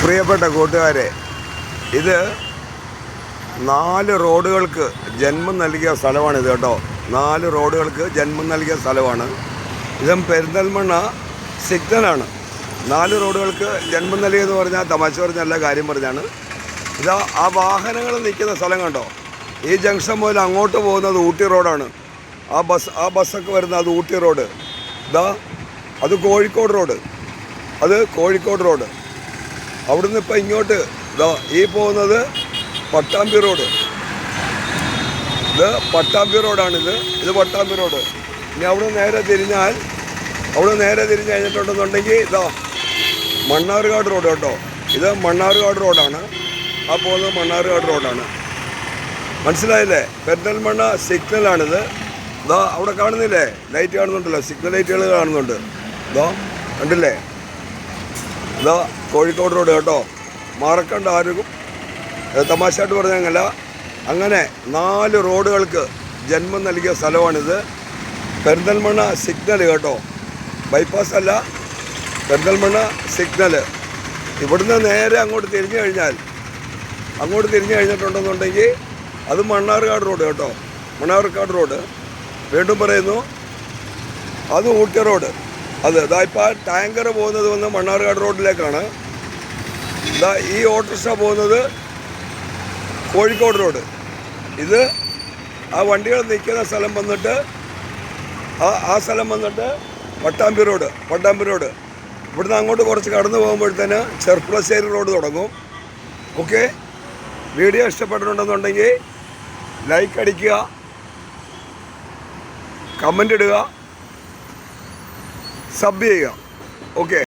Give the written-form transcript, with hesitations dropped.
പ്രിയപ്പെട്ട കൂട്ടുകാരെ, ഇത് 4 റോഡുകൾക്ക് ജന്മം നൽകിയ സ്ഥലമാണിത് കേട്ടോ. 4 റോഡുകൾക്ക് ജന്മം നൽകിയ സ്ഥലമാണ് ഇതും. പെരിന്തൽമണ്ണ സിഗ്നലാണ്. 4 റോഡുകൾക്ക് ജന്മം നൽകിയെന്ന് പറഞ്ഞാൽ തമാശ പറഞ്ഞല്ല, കാര്യം പറഞ്ഞാണ്. ഇതാ ആ വാഹനങ്ങൾ നിൽക്കുന്ന സ്ഥലം കണ്ടോ. ഈ ജംഗ്ഷൻ മുതൽ അങ്ങോട്ട് പോകുന്നത് ഊട്ടി റോഡാണ്. ആ ബസ്സൊക്കെ വരുന്നത് അത് ഊട്ടി റോഡ്. ഇതാ അത് കോഴിക്കോട് റോഡ്, അത് കോഴിക്കോട് റോഡ്. അവിടുന്ന് ഇപ്പം ഇങ്ങോട്ട് ഇതാ ഈ പോകുന്നത് പട്ടാമ്പി റോഡ്. ഇത് പട്ടാമ്പി റോഡാണിത്. ഇത് പട്ടാമ്പി റോഡ്. ഇനി അവിടെ നേരെ തിരിഞ്ഞ് കഴിഞ്ഞിട്ടുണ്ടെന്നുണ്ടെങ്കിൽ ഇതാ മണ്ണാർക്കാട് റോഡ് കേട്ടോ. ഇത് മണ്ണാർക്കാട് റോഡാണ്. ആ പോകുന്നത് മണ്ണാർക്കാട് റോഡാണ്. മനസ്സിലായില്ലേ? പെരിന്തൽമണ്ണ സിഗ്നലാണിത്. ഇതാ അവിടെ കാണുന്നില്ലേ, ലൈറ്റ് കാണുന്നുണ്ടല്ലോ, സിഗ്നൽ ലൈറ്റുകൾ കാണുന്നുണ്ട്. ഇതാ കണ്ടില്ലേ, ഇതാ കോഴിക്കോട് റോഡ് കേട്ടോ. മറക്കണ്ട ആരും, തമാശയായിട്ട് പറഞ്ഞല്ല. അങ്ങനെ 4 റോഡുകൾക്ക് ജന്മം നൽകിയ സ്ഥലമാണിത്. പെരിന്തൽമണ്ണ സിഗ്നൽ കേട്ടോ, ബൈപ്പാസ് അല്ല, പെരിന്തൽമണ്ണ സിഗ്നൽ. ഇവിടുന്ന് നേരെ അങ്ങോട്ട് തിരിഞ്ഞു കഴിഞ്ഞിട്ടുണ്ടെന്നുണ്ടെങ്കിൽ അത് മണ്ണാർക്കാട് റോഡ് കേട്ടോ. മണ്ണാർക്കാട് റോഡ്. വീണ്ടും പറയുന്നു, അത് ഊട്ടി റോഡ്. അത് ഇതാ ഇപ്പോൾ ടാങ്കർ പോകുന്നത് വന്ന് മണ്ണാർക്കാട് റോഡിലേക്കാണ്. ഇതാ ഈ ഓട്ടോറിക്ഷ പോകുന്നത് കോഴിക്കോട് റോഡ്. ഇത് ആ വണ്ടികൾ നിൽക്കുന്ന സ്ഥലം വന്നിട്ട് ആ സ്ഥലം വന്നിട്ട് പട്ടാമ്പി റോഡ്. ഇവിടുന്ന് അങ്ങോട്ട് കുറച്ച് കടന്നു പോകുമ്പോഴത്തേന് ചെർപ്പുളശ്ശേരി റോഡ് തുടങ്ങും. ഓക്കെ, വീഡിയോ ഇഷ്ടപ്പെട്ടിട്ടുണ്ടെന്നുണ്ടെങ്കിൽ ലൈക്ക് അടിക്കുക, കമൻ്റ് ഇടുക, സബ് ചെയ്യുക. ഓക്കെ.